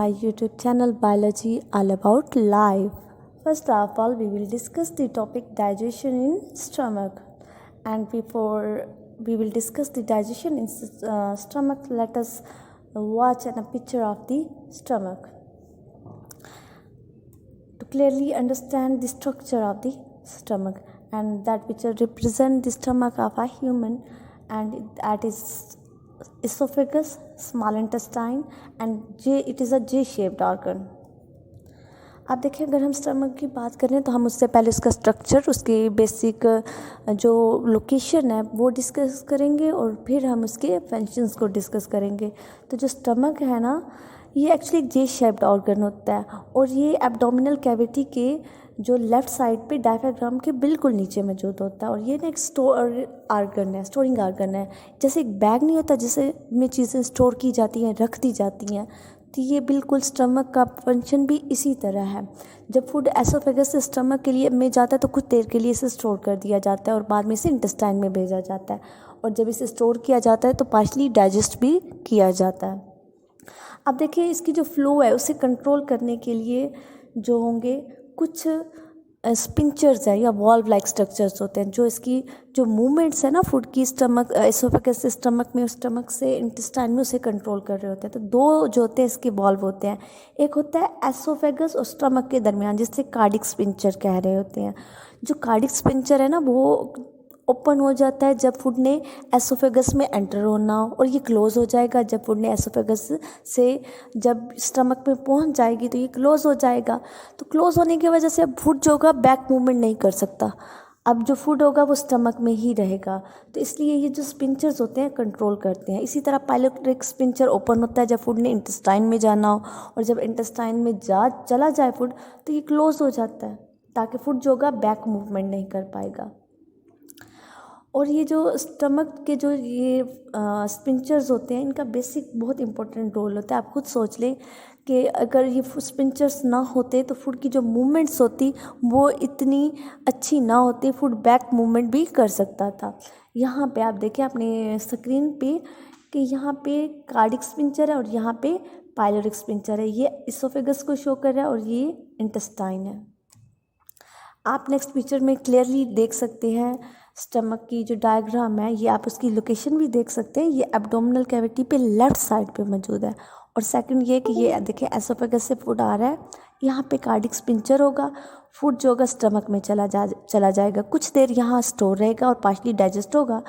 My YouTube channel Biology all about life. First of all, we will discuss the topic digestion in stomach. And before we will discuss the digestion in stomach, let us watch a picture of the stomach. To clearly understand the structure of the stomach, and that picture represents the stomach of a human, and that is esophagus, small intestine, and it is a J-shaped organ. आप देखें, अगर हम stomach की बात करें तो हम उससे पहले उसका स्ट्रक्चर, उसकी बेसिक जो लोकेशन है वो डिस्कस करेंगे और फिर हम उसके फंक्शंस को डिस्कस करेंगे। तो जो स्टमक है ना, ये एक्चुअली एक जे शेप्ड ऑर्गन होता है और ये एब्डोमिनल कैविटी के जो लेफ़्ट साइड पे डायफ्राम के बिल्कुल नीचे मौजूद होता है। और ये ना एक स्टोरिंग ऑर्गन है। जैसे एक बैग नहीं होता जिसे में चीज़ें स्टोर की जाती हैं, रख दी जाती हैं, तो ये बिल्कुल स्टमक का फंक्शन भी इसी तरह है। जब फूड एसोफेगस से स्टमक के लिए में जाता है तो कुछ देर के लिए इसे स्टोर कर दिया जाता है और बाद में इसे इंटेस्टाइन में भेजा जाता है, और जब इसे स्टोर किया जाता है तो पार्शली डाइजेस्ट भी किया जाता है। अब देखिए, इसकी जो फ्लो है उसे कंट्रोल करने के लिए जो होंगे कुछ स्पिंचर्स है या वॉल्व लाइक स्ट्रक्चर्स होते हैं, जो इसकी जो मूवमेंट्स है ना फूड की स्टमक एसोफेगस से स्टमक में, स्टमक से इंटेस्टाइन में, उसे कंट्रोल कर रहे होते हैं। तो दो जो होते हैं इसके वॉल्व होते हैं, एक होता है एसोफेगस और स्टमक के दरमियान, जिससे कार्डिक स्पिंचर कह रहे होते हैं। जो कार्डिक स्पिंचर है ना वो ओपन हो जाता है जब फूड ने एसोफेगस में एंटर होना हो, और ये क्लोज़ हो जाएगा जब फूड ने एसोफेगस से जब स्टमक में पहुंच जाएगी तो ये क्लोज़ हो जाएगा। तो क्लोज़ होने की वजह से अब फूड जो होगा बैक मूवमेंट नहीं कर सकता, अब जो फूड होगा वो स्टमक में ही रहेगा। तो इसलिए ये जो स्पिंचर्स होते हैं कंट्रोल करते हैं। इसी तरह पाइलोट्रिक स्पिंचर ओपन होता है जब फूड ने इंटेस्टाइन में जाना हो, और जब इंटेस्टाइन में चला जाए फूड तो ये क्लोज़ हो जाता है ताकि फूड जो होगा बैक मूवमेंट नहीं कर पाएगा। और ये जो स्टमक के जो ये स्पिंचर्स होते हैं, इनका बेसिक बहुत इंपॉर्टेंट रोल होता है। आप खुद सोच लें कि अगर ये स्पिंचर्स ना होते तो फूड की जो मूवमेंट्स होती वो इतनी अच्छी ना होती, फूड बैक मूवमेंट भी कर सकता था। यहाँ पे आप देखें अपने स्क्रीन पे कि यहाँ पे कार्डिक स्पिंचर है और यहाँ पे पाइलोरिक स्पिंचर है। ये इसोफेगस को शो कर रहा है और ये इंटेस्टाइन है। आप नेक्स्ट पिक्चर में क्लियरली देख सकते हैं स्टमक की जो डायग्राम है, ये आप उसकी लोकेशन भी देख सकते हैं। ये एब्डोमिनल कैविटी पे लेफ़्ट साइड पे मौजूद है। और सेकंड ये कि ये देखिए एसोफेगस से फूड आ रहा है, यहाँ पे कार्डिक स्पिंचर होगा, फूड जो होगा स्टमक में चला जाएगा, कुछ देर यहाँ स्टोर रहेगा और पार्शली डाइजेस्ट होगा,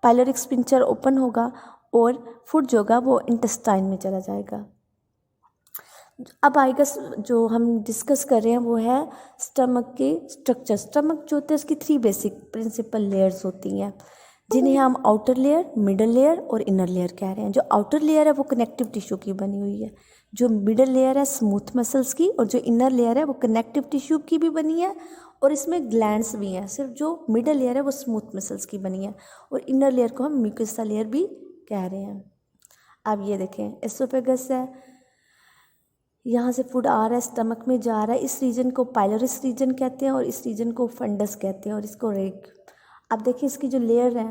पाइलोरिक स्पिंचर ओपन होगा और फूड जो होगा वो इंटेस्टाइन में चला जाएगा। अब आएगा जो हम डिस्कस कर रहे हैं वो है स्टमक के स्ट्रक्चर। स्टमक जो होता है इसकी 3 बेसिक प्रिंसिपल लेयर्स होती हैं, जिन्हें हम आउटर लेयर, मिडल लेयर और इनर लेयर कह रहे हैं। जो आउटर लेयर है वो कनेक्टिव टिश्यू की बनी हुई है, जो मिडल लेयर है स्मूथ मसल्स की, और जो इनर लेयर है वो कनेक्टिव टिश्यू की भी बनी है और इसमें ग्लैंड्स भी हैं। सिर्फ जो मिडल लेयर है वो स्मूथ मसल्स की बनी है और इनर लेयर को हम म्यूकोसा लेयर भी कह रहे हैं। अब ये देखें, एसोफेगस है, यहाँ से फूड आ रहा है, स्टमक में जा रहा है। इस रीजन को पाइलोरिस रीजन कहते हैं और इस रीजन को फंडस कहते हैं और इसको रेग। अब देखिए इसकी जो लेयर है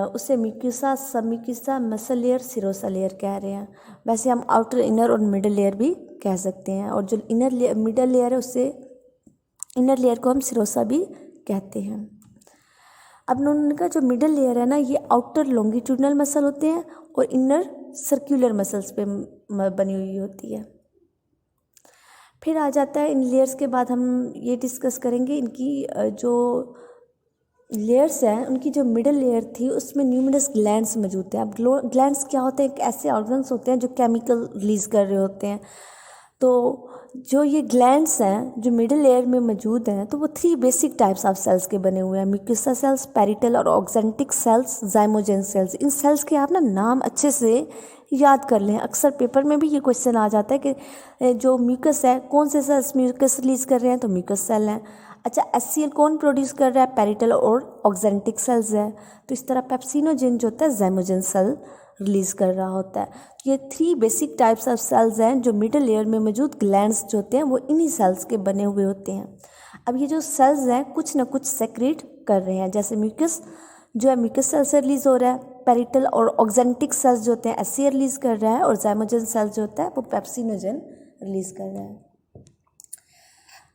उसे mucosa, submucosa, muscle layer, serosa layer कह रहे हैं। वैसे हम आउटर, इनर और मिडल लेयर भी कह सकते हैं, और जो मिडल लेयर है उससे इनर लेयर को हम सिरोसा भी कहते हैं। अब उन्होंने कहा जो मिडल लेयर है ना, ये आउटर लॉन्गिट्यूडनल मसल होते हैं और इनर सर्कुलर मसल्स पे बनी हुई होती है। फिर आ जाता है इन लेयर्स के बाद हम ये डिस्कस करेंगे इनकी जो लेयर्स हैं, उनकी जो मिडल लेयर थी उसमें न्यूमरस ग्लैंड्स मौजूद हैं। अब ग्लैंड्स क्या होते हैं? एक ऐसे ऑर्गन्स होते हैं जो केमिकल रिलीज़ कर रहे होते हैं। तो जो ये ग्लैंड्स हैं जो मिडल लेयर में मौजूद हैं, तो वो 3 बेसिक टाइप्स ऑफ सेल्स के बने हुए हैं, म्यूकोसा सेल्स, पेरिटल और ऑक्जेंटिक सेल्स, जाइमोजेन सेल्स। इन सेल्स के आप ना नाम अच्छे से याद कर लें, अक्सर पेपर में भी ये क्वेश्चन आ जाता है कि जो म्यूकस है, कौन से सेल्स म्यूकस रिलीज़ कर रहे हैं, तो म्यूकस सेल हैं। अच्छा, HCl कौन प्रोड्यूस कर रहा है? पेरिटल और ऑक्जेंटिक सेल्स है। तो इस तरह पेप्सिनोजेन जो होता है जाइमोजेन सेल रिलीज़ कर रहा होता है। तो ये 3 बेसिक टाइप्स ऑफ सेल्स हैं जो मिडल लेयर में मौजूद ग्लैंड्स जो होते हैं वो इन्हीं सेल्स के बने हुए होते हैं। अब ये जो सेल्स हैं कुछ ना कुछ सेक्रेट कर रहे हैं, जैसे म्यूकस जो है म्यूकस सेल से रिलीज़ हो रहा है, पेरिटल और ऑक्जेंटिक सेल्स जो होते हैं एससीएल रिलीज़ कर रहा है, और जाइमोजन सेल्स जो होता है वो पेप्सिनोजन रिलीज़ कर रहा है।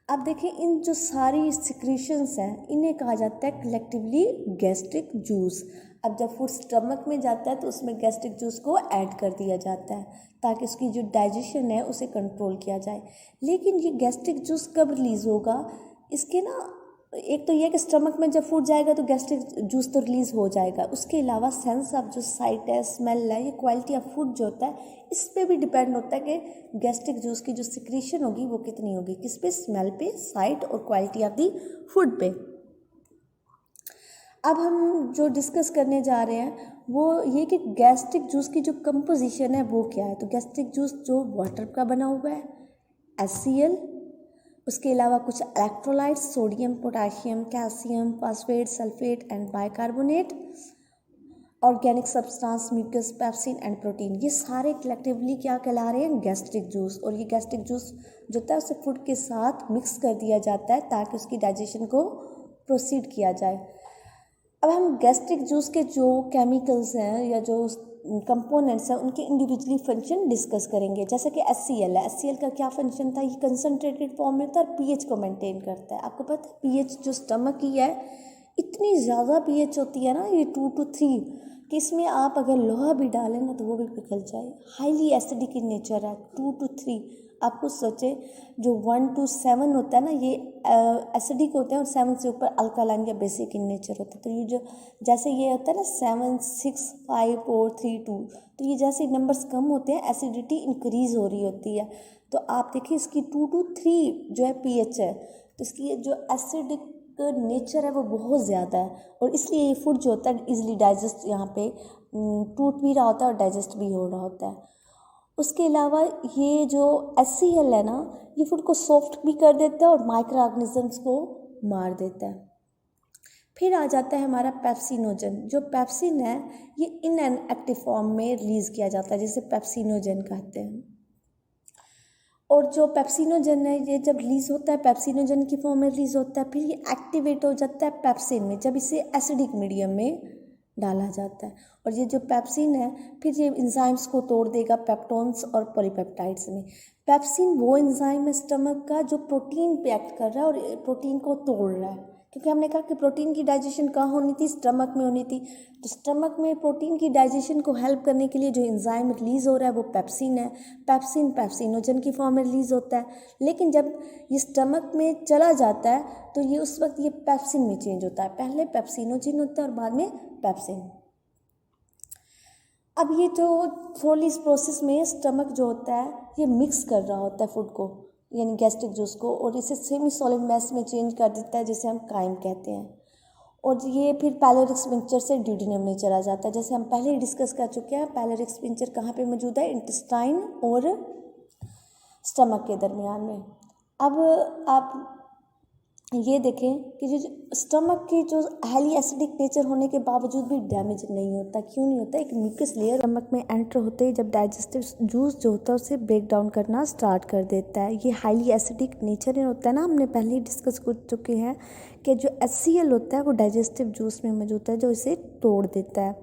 अब देखिए इन जो सारी सिक्रीशंस हैं इन्हें कहा जाता है कलेक्टिवली गैस्ट्रिक जूस। अब जब फूड स्टमक में जाता है तो उसमें गैस्ट्रिक जूस को ऐड कर दिया जाता है ताकि उसकी जो डाइजेशन है उसे कंट्रोल किया जाए। लेकिन ये गैस्ट्रिक जूस कब रिलीज़ होगा, इसके ना एक तो ये कि स्टमक में जब फूड जाएगा तो गैस्ट्रिक जूस तो रिलीज़ हो जाएगा, उसके अलावा सेंस ऑफ जो साइट है, स्मेल है, ये क्वालिटी ऑफ फूड जो होता है इस पे भी डिपेंड होता है कि गैस्ट्रिक जूस की जो सिक्रीशन होगी वो कितनी होगी, किस पे, स्मेल पे, साइट और क्वालिटी ऑफ दी फूड पे। अब हम जो डिस्कस करने जा रहे हैं वो ये कि गैस्ट्रिक जूस की जो कंपोजिशन है वो क्या है। तो गैस्ट्रिक जूस जो वाटर का बना हुआ है, HCl, उसके अलावा कुछ electrolytes sodium, potassium, calcium, phosphate, sulphate and bicarbonate, organic substance, mucus, pepsin and protein, ये सारे कलेक्टिवली क्या कहला रहे हैं, गैस्ट्रिक जूस। और ये गैस्ट्रिक जूस जो होता है उसे फूड के साथ मिक्स कर दिया जाता है ताकि उसकी डाइजेशन को प्रोसीड किया जाए। अब हम गैस्ट्रिक जूस के जो केमिकल्स हैं या जो कंपोनेंट्स हैं उनके इंडिविजुअली फंक्शन डिस्कस करेंगे। जैसे कि HCl है, HCl का क्या फंक्शन था, ये कंसनट्रेटेड फॉर्म में होता है और पीएच को मेंटेन करता है। आपको पता है पीएच जो स्टमक की है इतनी ज़्यादा पीएच होती है ना, ये 2 to 3, कि इसमें आप अगर लोहा भी डालें ना तो वो भी पिघल जाए। हाईली एसिडिक इन नेचर है। 2 to 3 आप कुछ सोचे, जो 1 to 7 होता है ना ये एसिडिक होते हैं और 7 से ऊपर अल्कालाइन या बेसिक इन नेचर होता है। तो ये जो जैसे ये होता है ना 7, 6, 5, 4, 3, 2, तो ये जैसे नंबर्स कम होते हैं एसिडिटी इंक्रीज़ हो रही होती है। तो आप देखिए इसकी 2 to 3 जो है पीएच है, तो इसकी जो एसिडिक नेचर है वो बहुत ज़्यादा है और इसलिए ये फूड जो होता है इजीली डाइजेस्ट यहाँ पे टूट भी रहा होता है और डाइजेस्ट भी हो रहा होता है। उसके अलावा ये जो HCl है ना ये फूड को सॉफ्ट भी कर देता है और माइक्रो ऑर्गेनिजम्स को मार देता है। फिर आ जाता है हमारा पेप्सिनोजन। जो पेप्सिन है ये इनएक्टिव फॉर्म में रिलीज़ किया जाता है जिसे पेप्सिनोजन कहते हैं। और जो पेप्सिनोजन है ये जब रिलीज़ होता है पेप्सिनोजन की फॉर्म में रिलीज़ होता है, फिर ये एक्टिवेट हो जाता है पेप्सिन में जब इसे एसिडिक मीडियम में डाला जाता है। और ये जो पेप्सिन है फिर ये इंजाइम्स को तोड़ देगा पेप्टोन्स और पॉलीपेप्टाइड्स में। पेप्सिन वो इंजाइम है स्टमक का जो प्रोटीन पे एक्ट कर रहा है और प्रोटीन को तोड़ रहा है, क्योंकि हमने कहा कि प्रोटीन की डाइजेशन कहाँ होनी थी, स्टमक में होनी थी। तो स्टमक में प्रोटीन की डाइजेशन को हेल्प करने के लिए जो एंजाइम रिलीज़ हो रहा है वो पेप्सिन है। पेप्सिन पेप्सिनोजन की फॉर्म में रिलीज़ होता है, लेकिन जब ये स्टमक में चला जाता है तो ये उस वक्त ये पेप्सिन में चेंज होता है। पहले पेप्सिनोजन होता है और बाद में पेप्सिन। अब ये जो थ्रोली इस प्रोसेस में स्टमक जो होता है ये मिक्स कर रहा होता है फूड को, यानी गैस्ट्रिक जूस को, और इसे सेमी सॉलिड मैस में चेंज कर देता है जिसे हम काइम कहते हैं। और ये फिर पैलोरिक स्फिंक्टर से ड्यूडेनम में चला जाता है। जैसे हम पहले ही डिस्कस कर चुके हैं पैलोरिक स्फिंक्टर कहाँ पे मौजूद है, इंटेस्टाइन और स्टमक के दरमियान में। अब आप ये देखें कि जो स्टमक की जो हाईली एसिडिक नेचर होने के बावजूद भी डैमेज नहीं होता। क्यों नहीं होता, एक म्यूकस लेयर स्टमक में एंटर होते ही जब डाइजेस्टिव जूस जो होता है उसे ब्रेक डाउन करना स्टार्ट कर देता है। ये हाईली एसिडिक नेचर होता है ना, हमने पहले ही डिस्कस कर चुके हैं कि जो HCl होता है वो डाइजेस्टिव जूस में मौजूद है जो इसे तोड़ देता है।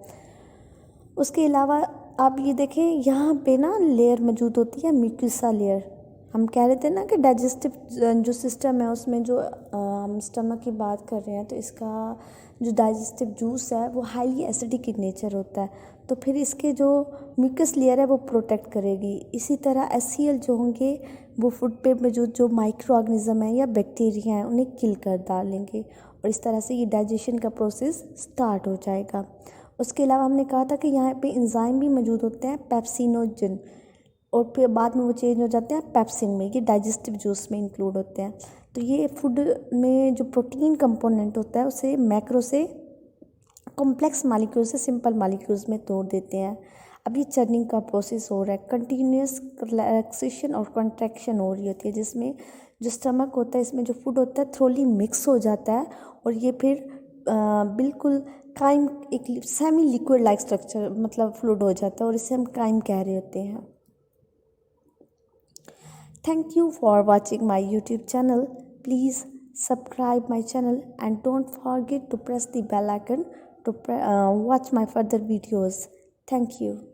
उसके अलावा आप ये देखें यहाँ पे ना लेयर मौजूद होती है म्यूकोसा लेयर। हम कह रहे थे ना कि डाइजेस्टिव जो सिस्टम है उसमें जो हम स्टमक की बात कर रहे हैं तो इसका जो डाइजेस्टिव जूस है वो हाईली एसिडिक इन नेचर होता है, तो फिर इसके जो म्यूकस लेयर है वो प्रोटेक्ट करेगी। इसी तरह HCl जो होंगे वो फूड पे मौजूद जो माइक्रो ऑर्गेनिज्म है या बैक्टीरिया हैं उन्हें किल कर डालेंगे और इस तरह से ये डाइजेशन का प्रोसेस स्टार्ट हो जाएगा। उसके अलावा हमने कहा था कि यहाँ पे एंजाइम भी मौजूद होते हैं पेप्सिनोजन, और फिर बाद में वो चेंज हो जाते हैं पेप्सिन में, ये डाइजेस्टिव जूस में इंक्लूड होते हैं। तो ये फूड में जो प्रोटीन कंपोनेंट होता है उसे मैक्रो से कॉम्प्लेक्स मालिक्यूल से सिंपल मालिक्यूल्स में तोड़ देते हैं। अब ये चर्निंग का प्रोसेस हो रहा है, कंटिन्यूस रिलैक्सेशन और कॉन्ट्रैक्शन हो रही होती है जिसमें जो स्टमक होता है इसमें जो फूड होता है थ्रोली मिक्स हो जाता है और ये फिर बिल्कुल काइम एक सेमी लिक्विड लाइक स्ट्रक्चर मतलब फ्लूइड हो जाता है और इसे हम काइम कह रहे होते हैं। Thank you for watching my YouTube channel. Please subscribe my channel and don't forget to press the bell icon to watch my further videos. Thank you.